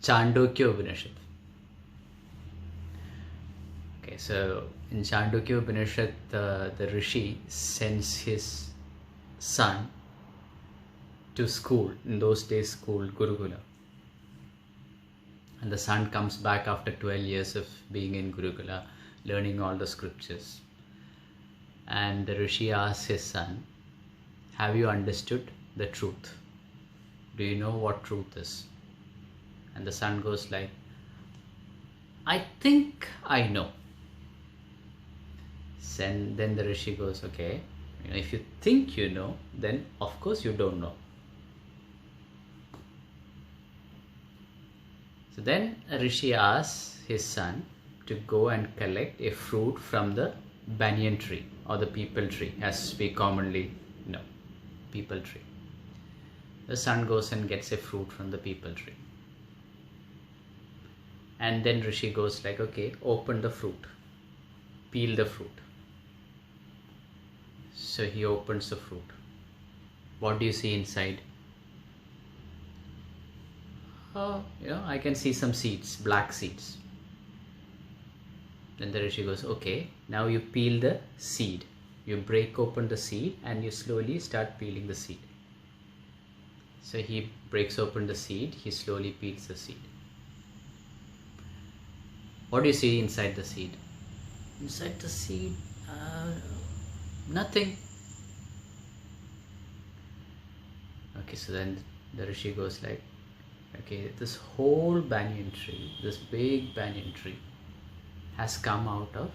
Chandogya Upanishad. Okay, so in Chandogya Upanishad, the Rishi sends his son to school, in those days school, Gurukula. And the son comes back after 12 years of being in Gurukula, learning all the scriptures. And the Rishi asks his son, have you understood the truth? Do you know what truth is? And the son goes like, I think I know. And then the Rishi goes, okay, if you think you know, then of course you don't know. So then a Rishi asks his son to go and collect a fruit from the banyan tree or the peepal tree, as we commonly know, peepal tree. The son goes and gets a fruit from the peepal tree. And then Rishi goes like, okay, open the fruit, peel the fruit. So he opens the fruit. What do you see inside? I can see some seeds, black seeds. Then the Rishi goes, okay, now you peel the seed. You break open the seed and you slowly start peeling the seed. So he breaks open the seed, he slowly peels the seed. What do you see inside the seed? Inside the seed, nothing. Okay, so then the Rishi goes like, okay, this whole banyan tree, this big banyan tree has come out of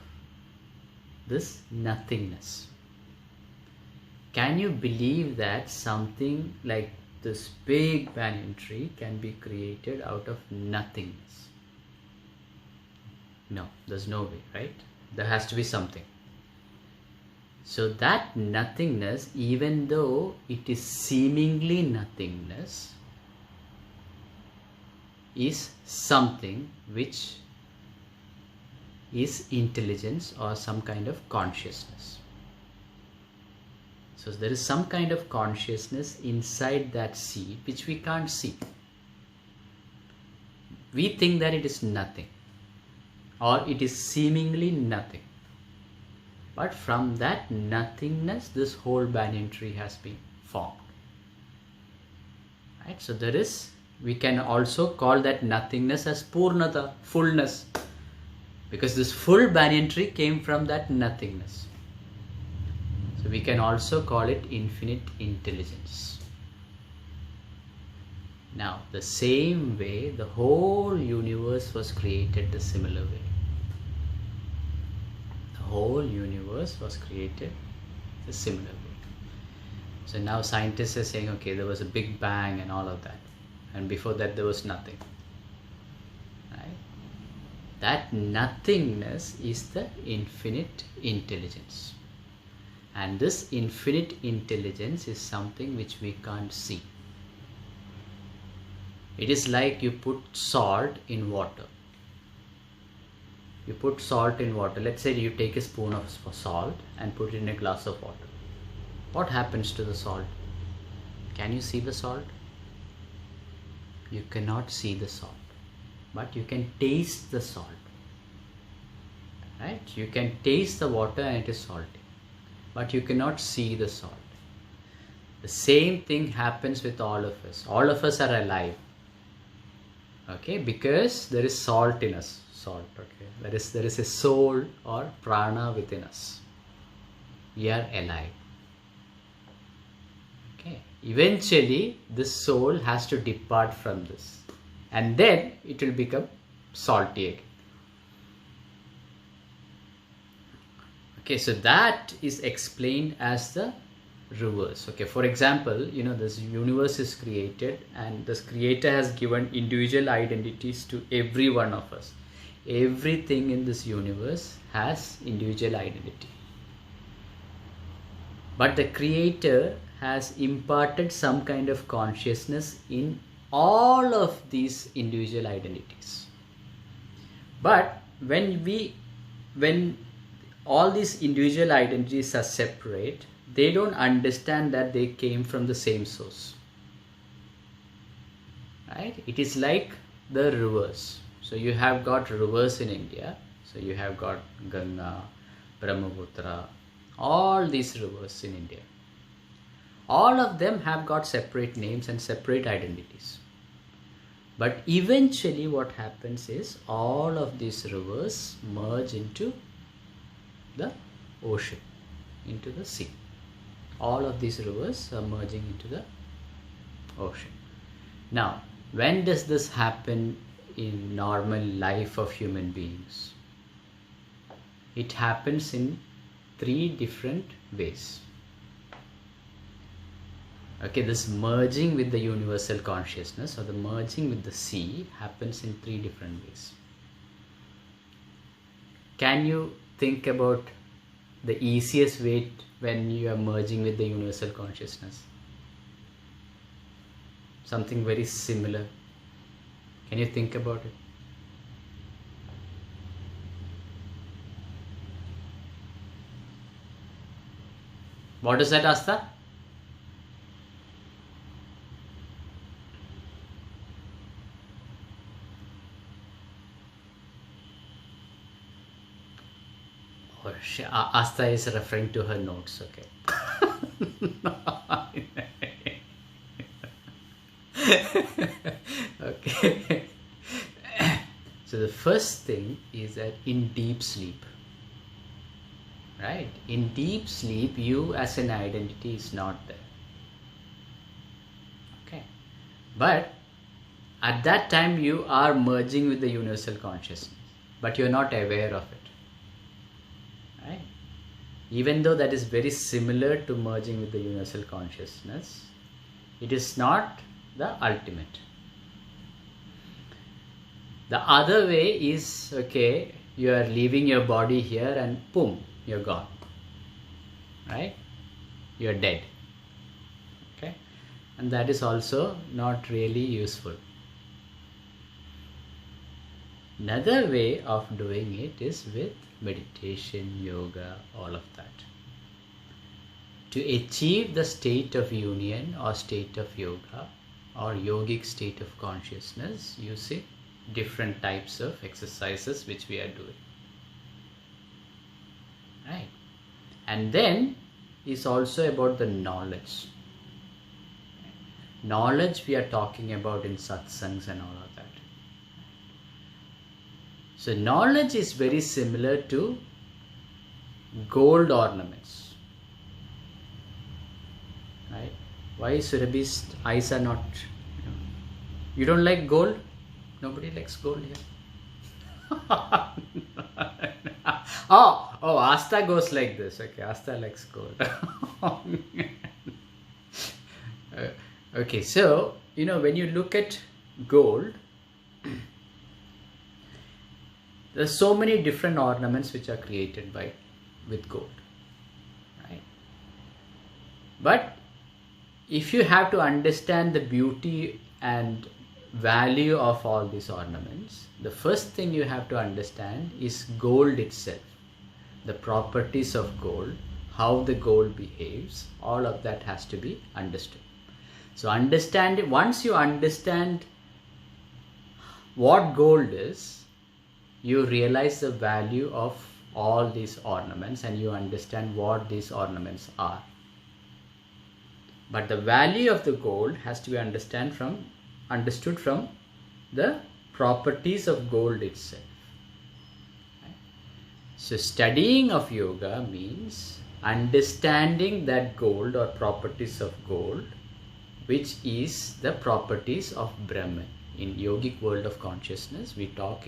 this nothingness. Can you believe that something like this big banyan tree can be created out of nothingness? No, there's no way, right? There has to be something. So that nothingness, even though it is seemingly nothingness, is something which is intelligence or some kind of consciousness. So there is some kind of consciousness inside that seed which we can't see. We think that it is nothing or it is seemingly nothing. But from that nothingness, this whole banyan tree has been formed. Right? So there is, we can also call that nothingness as Poorna, fullness. Because this full banyan tree came from that nothingness. So we can also call it infinite intelligence. Now, the same way, the whole universe was created the similar way. The whole universe was created the similar way. So now scientists are saying, okay, there was a big bang and all of that. And before that, there was nothing. Right? That nothingness is the infinite intelligence. And this infinite intelligence is something which we can't see. It is like you put salt in water. You put salt in water. Let's say you take a spoon of salt and put it in a glass of water. What happens to the salt? Can you see the salt? You cannot see the salt. But you can taste the salt. Right? You can taste the water and it is salty. But you cannot see the salt. The same thing happens with all of us. All of us are alive. Okay, because there is salt in us. Salt, okay. There is a soul or prana within us. We are alive. Okay. Eventually, this soul has to depart from this. And then it will become salty again. Okay, so that is explained as the reverse. Okay, for example, this universe is created and this creator has given individual identities to every one of us. Everything in this universe has individual identity. But the creator has imparted some kind of consciousness in all of these individual identities. But when all these individual identities are separate, they don't understand that they came from the same source. right? It is like the rivers. So you have got rivers in India. So you have got Ganga, Brahmaputra, all these rivers in India. All of them have got separate names and separate identities. But eventually what happens is all of these rivers merge into the ocean, into the sea. All of these rivers are merging into the ocean. Now, when does this happen in normal life of human beings? It happens in 3 different ways. Okay, this merging with the universal consciousness or the merging with the sea happens in 3 different ways. Can you think about the easiest way when you are merging with the universal consciousness? Something very similar. Can you think about it? What is that, Asta? Oh, Asta is referring to her notes, okay. Okay. So the first thing is that in deep sleep, right? In deep sleep, you as an identity is not there. Okay. But at that time, you are merging with the universal consciousness, but you're not aware of it. Right? Even though that is very similar to merging with the universal consciousness, it is not the ultimate. The other way is, okay, you are leaving your body here and boom, you're gone. Right? You're dead. Okay? And that is also not really useful. Another way of doing it is with meditation, yoga, all of that. To achieve the state of union or state of yoga or yogic state of consciousness, using different types of exercises which we are doing. Right? And then is also about the knowledge. Knowledge we are talking about in satsangs and all of that. So knowledge is very similar to gold ornaments. Right? Why Surabhi's eyes are not, you don't like gold? Nobody likes gold here. Oh, Asta goes like this. Okay, Asta likes gold. Okay, so, when you look at gold, there are so many different ornaments which are created with gold. Right? But if you have to understand the beauty and value of all these ornaments, the first thing you have to understand is gold itself, the properties of gold, how the gold behaves, all of that has to be understood. So once you understand what gold is, you realize the value of all these ornaments and you understand what these ornaments are. But the value of the gold has to be understood from the properties of gold itself. Right? So studying of yoga means understanding that gold or properties of gold, which is the properties of Brahman. In yogic world of consciousness, we talk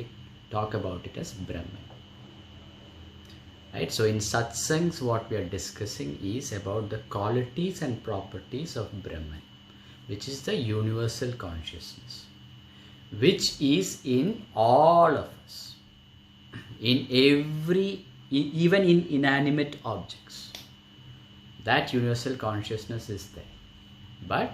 about it as Brahman. Right? So in satsangs, what we are discussing is about the qualities and properties of Brahman, which is the universal consciousness, which is in all of us, even in inanimate objects. That universal consciousness is there. But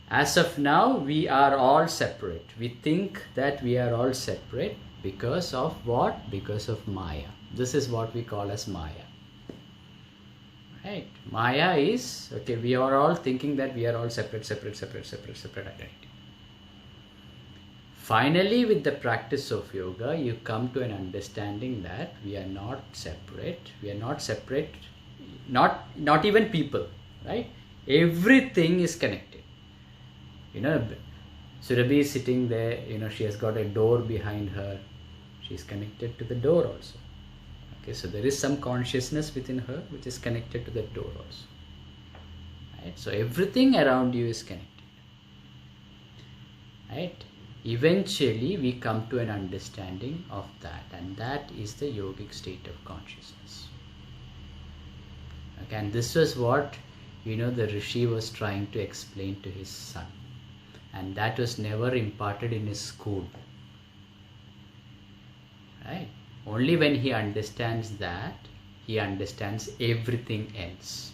as of now, we are all separate. We think that we are all separate because of what? Because of Maya. This is what we call as Maya. Right? Maya is, okay, we are all thinking that we are all separate identity. Finally, with the practice of yoga, you come to an understanding that we are not separate. We are not separate, not even people, right? Everything is connected. Surabhi is sitting there, she has got a door behind her. She is connected to the door also. Okay, so there is some consciousness within her which is connected to the door also. Right? So everything around you is connected. Right? Eventually we come to an understanding of that, and that is the yogic state of consciousness. Okay, and this was what the Rishi was trying to explain to his son, and that was never imparted in his school. Right? Only when he understands that, he understands everything else.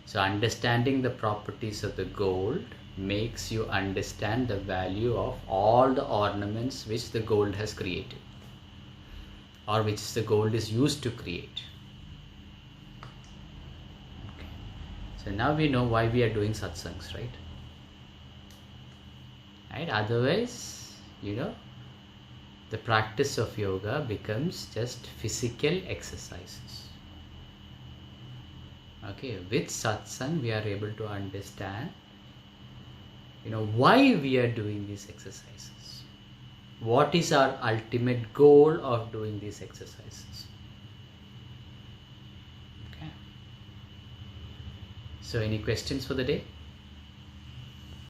So understanding the properties of the gold makes you understand the value of all the ornaments which the gold has created, or which the gold is used to create. Okay. So now we know why we are doing satsangs, right? Right? Otherwise, the practice of yoga becomes just physical exercises. Okay, with satsang we are able to understand why we are doing these exercises. What is our ultimate goal of doing these exercises? Okay. So any questions for the day?